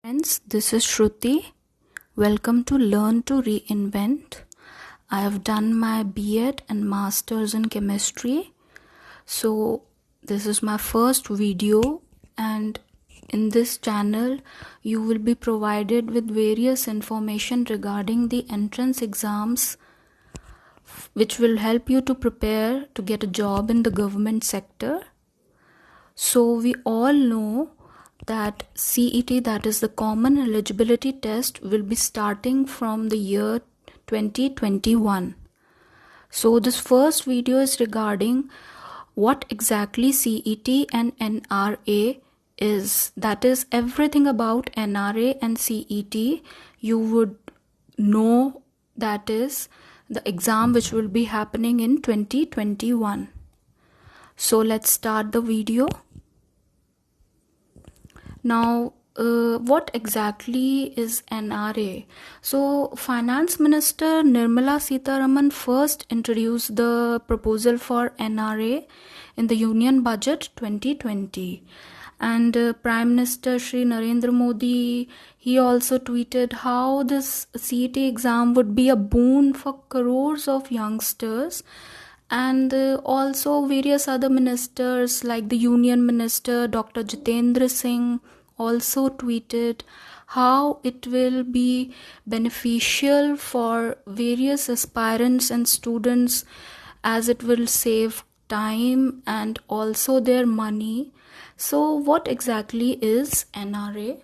Friends, this is Shruti. Welcome to Learn to Reinvent. I have done my B.Ed and Masters in Chemistry. So, this is my first video, and in this channel, you will be provided with various information regarding the entrance exams, which will help you to prepare to get a job in the government sector. So, we all know that CET, that is the Common Eligibility Test, will be starting from the year 2021. So this first video is regarding what exactly CET and NRA is. That is everything about NRA and CET you would know. That is the exam which will be happening in 2021. So let's start the video. Now, what exactly is NRA? So, Finance Minister Nirmala Sitharaman first introduced the proposal for NRA in the Union Budget 2020. And Prime Minister Shri Narendra Modi, he also tweeted how this CET exam would be a boon for crores of youngsters. And also various other ministers like the Union Minister Dr. Jitendra Singh also tweeted how it will be beneficial for various aspirants and students, as it will save time and also their money. So what exactly is NRA?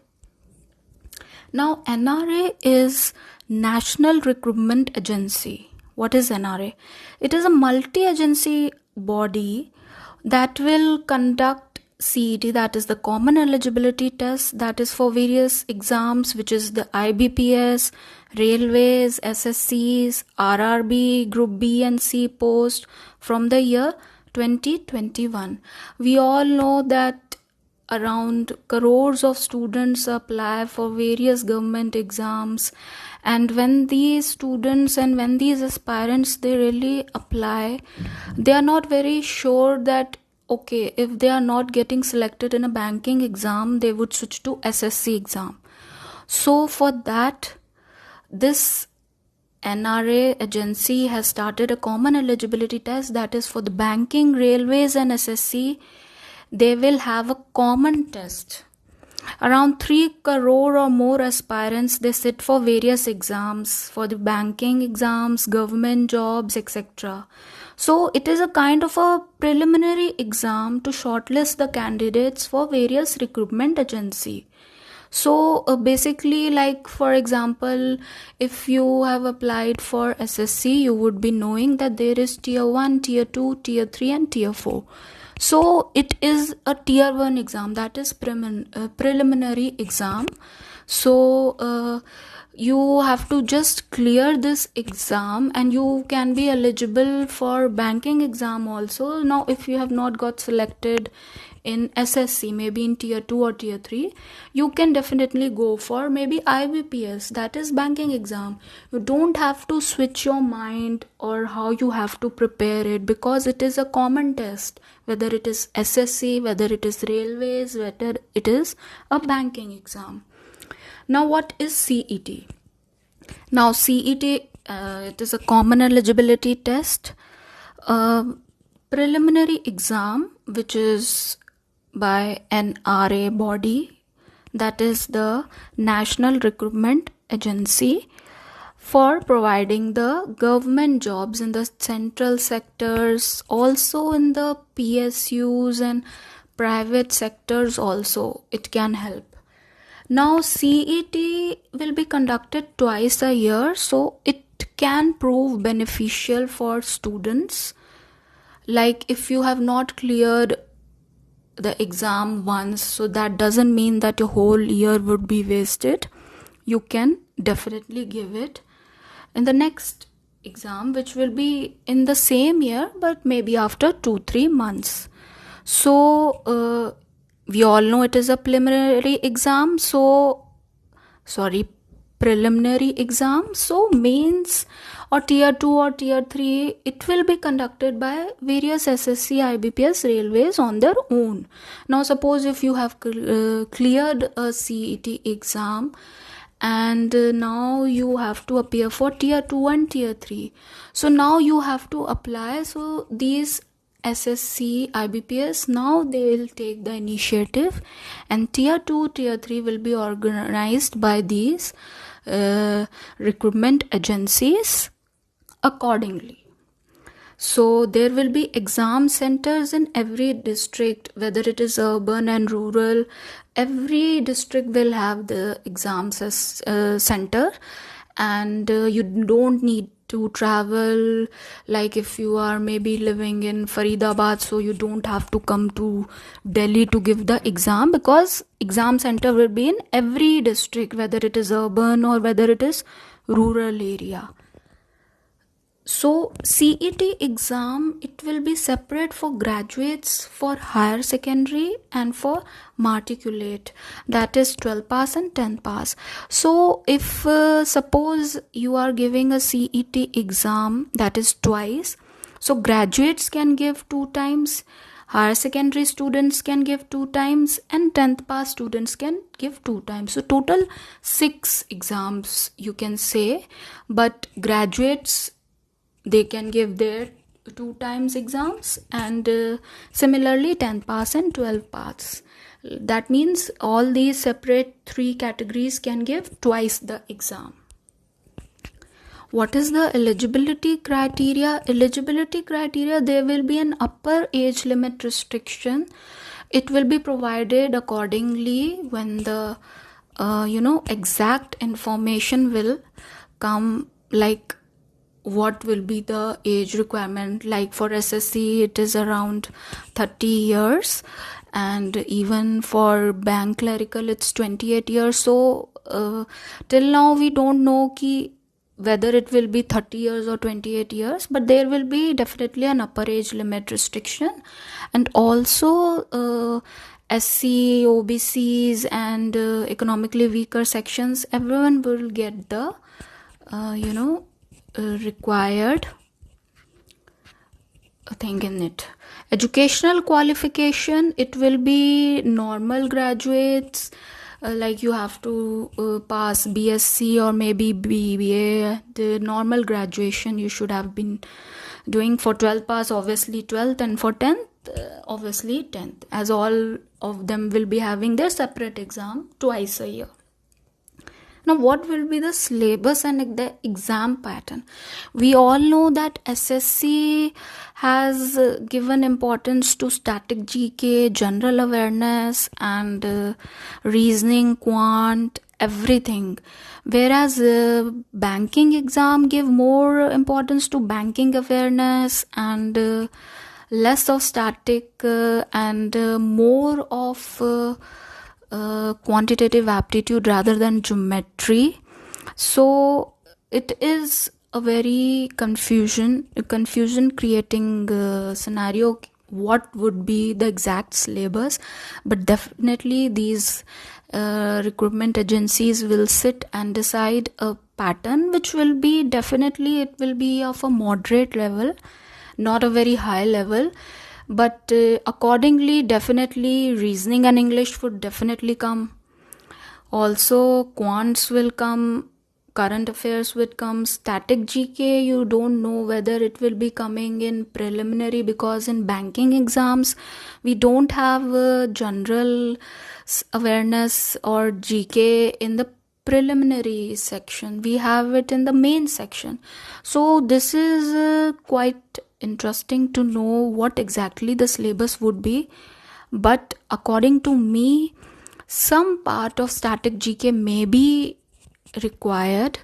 Now, NRA is National Recruitment Agency. What is NRA? It is a multi-agency body that will conduct CET, that is the Common Eligibility Test, that is for various exams, which is the IBPS, Railways, SSCs, RRB, Group B and C post from the year 2021. We all know that around crores of students apply for various government exams, and when these students and when these aspirants they really apply, they are not very sure that okay, if they are not getting selected in a banking exam, they would switch to SSC exam. So for that, this NRA agency has started a common eligibility test, that is for the banking, railways and SSC. They will have a common test. Around 3 crore or more aspirants, they sit for various exams, for the banking exams, government jobs, etc. So it is a kind of a preliminary exam to shortlist the candidates for various recruitment agency. So basically, like for example, if you have applied for SSC, you would be knowing that there is tier 1, tier 2, tier 3 and tier 4. So it is a tier 1 exam, that is preliminary exam. So you have to just clear this exam and you can be eligible for banking exam also. Now if you have not got selected in SSC, maybe in tier 2 or tier 3, you can definitely go for maybe IBPS, that is banking exam. You don't have to switch your mind or how you have to prepare it, because it is a common test, whether it is SSC, whether it is railways, whether it is a banking exam. Now what is CET? Now CET, it is a common eligibility test, preliminary exam which is by NRA body, that is the National Recruitment Agency, for providing the government jobs in the central sectors, also in the PSUs and private sectors also it can help. Now CET will be conducted twice a year, so it can prove beneficial for students. Like if you have not cleared the exam once, so that doesn't mean that your whole year would be wasted. You can definitely give it in the next exam, which will be in the same year but maybe after 2-3 months. So we all know it is a preliminary exam, so means or tier 2 or tier 3, it will be conducted by various SSC IBPS railways on their own. Now suppose if you have cleared a CET exam, and now you have to appear for tier 2 and tier 3, so now you have to apply. So these SSC IBPS, now they will take the initiative, and tier 2 tier 3 will be organized by these recruitment agencies accordingly. So there will be exam centers in every district, whether it is urban and rural. Every district will have the exam center, and you don't need to travel. Like if you are maybe living in Faridabad, so you don't have to come to Delhi to give the exam, because exam center will be in every district, whether it is urban or whether it is rural area. So CET exam, it will be separate for graduates, for higher secondary, and for matriculate, that is 12 pass and 10 pass. So if suppose you are giving a CET exam, that is twice, so graduates can give 2 times, higher secondary students can give 2 times, and 10th pass students can give 2 times. So total 6 exams you can say, but graduates, they can give their 2 times exams, and similarly 10 pass and 12 pass. That means all these separate 3 categories can give twice the exam. What is the eligibility criteria? Eligibility criteria, there will be an upper age limit restriction. It will be provided accordingly when the exact information will come, like what will be the age requirement. Like for SSC, it is around 30 years, and even for bank clerical, it's 28 years. So till now we don't know whether it will be 30 years or 28 years, but there will be definitely an upper age limit restriction. And also SC, OBCs, and economically weaker sections, everyone will get the required thing in it. Educational qualification, it will be normal graduates, like you have to pass BSc or maybe BBA. The normal graduation you should have been doing. For 12 pass, obviously 12th, and for 10th, obviously 10th, as all of them will be having their separate exam twice a year. Now, what will be the syllabus and the exam pattern? We all know that SSC has given importance to static GK, general awareness, and reasoning, quant, everything. Whereas banking exam give more importance to banking awareness, and less of static, and more of quantitative aptitude rather than geometry. So it is a very confusion creating scenario, what would be the exact syllabus. But definitely these recruitment agencies will sit and decide a pattern, which will be definitely, it will be of a moderate level, not a very high level. But accordingly, definitely reasoning and English would definitely come. Also quants will come, current affairs would come. Static GK, you don't know whether it will be coming in preliminary, because in banking exams we don't have general awareness or GK in the preliminary section, we have it in the main section. So this is quite interesting to know what exactly the syllabus would be. But according to me, some part of static GK may be required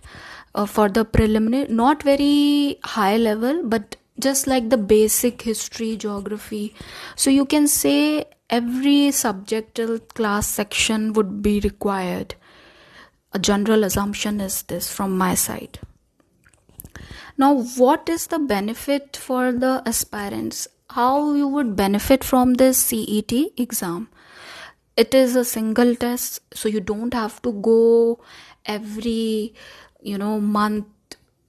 for the preliminary, not very high level, but just like the basic history, geography. So you can say every subjectal class section would be required. A general assumption is this from my side. Now, what is the benefit for the aspirants? How you would benefit from this CET exam? It is a single test, so you don't have to go every month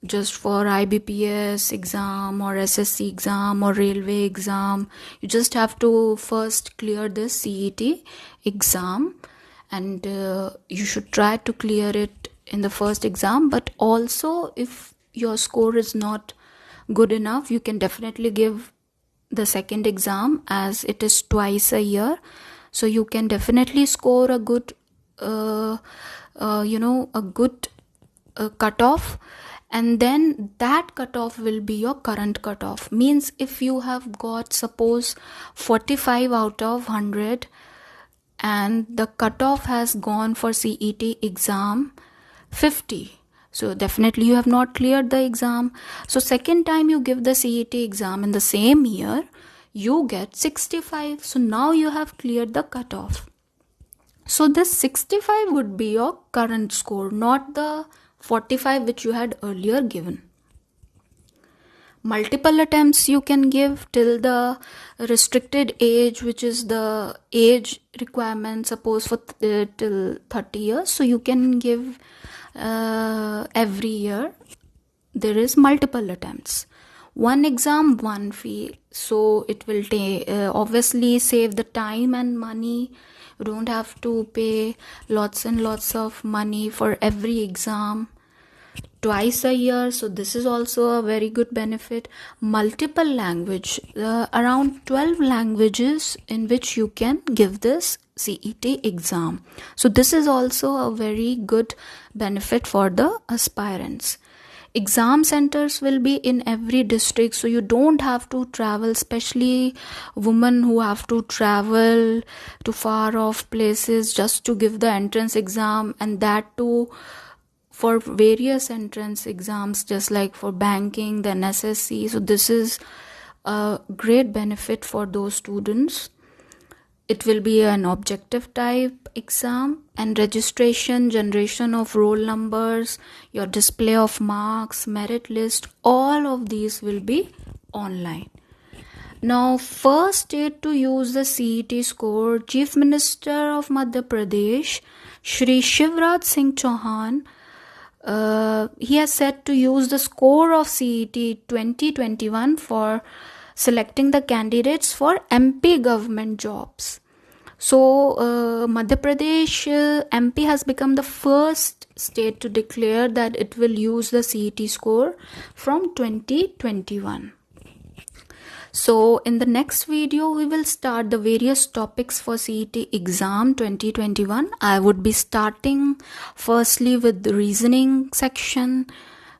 just for IBPS exam or SSC exam or railway exam. You just have to first clear this CET exam, and you should try to clear it in the first exam. But also, if your score is not good enough, you can definitely give the second exam, as it is twice a year. So you can definitely score a good a good cutoff, and then that cutoff will be your current cutoff. Means if you have got, suppose, 45 out of 100 and the cutoff has gone for CET exam 50, so definitely you have not cleared the exam. So second time you give the CET exam in the same year, you get 65. So now you have cleared the cutoff. So this 65 would be your current score, not the 45 which you had earlier given. Multiple attempts you can give till the restricted age, which is the age requirement, suppose for till 30 years. So you can give every year. There is multiple attempts. One exam, one fee. So it will obviously save the time and money. You don't have to pay lots and lots of money for every exam twice a year. So this is also a very good benefit. Multiple language, around 12 languages in which you can give this CET exam. So this is also a very good benefit for the aspirants. Exam centers will be in every district, so you don't have to travel, especially women who have to travel to far off places just to give the entrance exam, and that too for various entrance exams, just like for banking, then SSC. So this is a great benefit for those students. It will be an objective type exam, and registration, generation of roll numbers, your display of marks, merit list, all of these will be online. Now, first state to use the CET score, Chief Minister of Madhya Pradesh, Shri Shivraj Singh Chauhan, he has said to use the score of CET 2021 for selecting the candidates for MP government jobs. So Madhya Pradesh MP has become the first state to declare that it will use the CET score from 2021. So in the next video, we will start the various topics for CET exam 2021. I would be starting firstly with the reasoning section,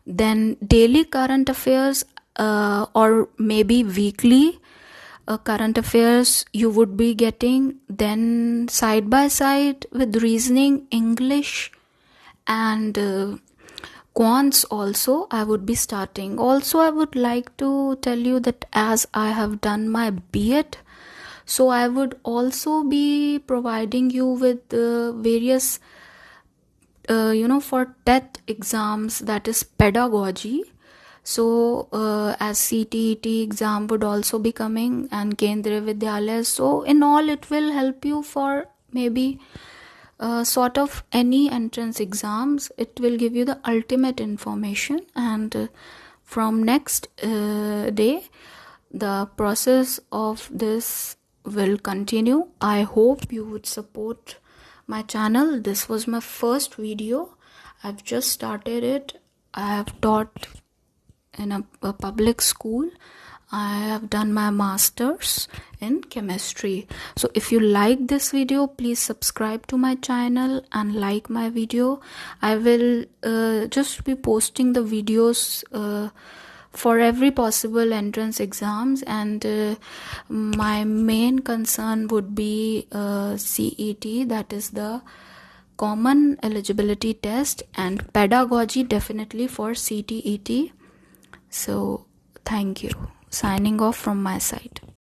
then daily current affairs or maybe weekly current affairs you would be getting, then side by side with reasoning, English and quants also I would be starting. Also, I would like to tell you that as I have done my B.Ed, so I would also be providing you with various for TET exams, that is pedagogy. So as CTET exam would also be coming, and Kendriya Vidyalaya, so in all it will help you for maybe sort of any entrance exams. It will give you the ultimate information, and from next day the process of this will continue. I hope you would support my channel. This was my first video. I've just started it. I have taught in a public school. I have done my masters in chemistry. So if you like this video, please subscribe to my channel and like my video. I will just be posting the videos for every possible entrance exams, and my main concern would be CET, that is the common eligibility test, and pedagogy definitely for CTET. So thank you. Signing off from my side.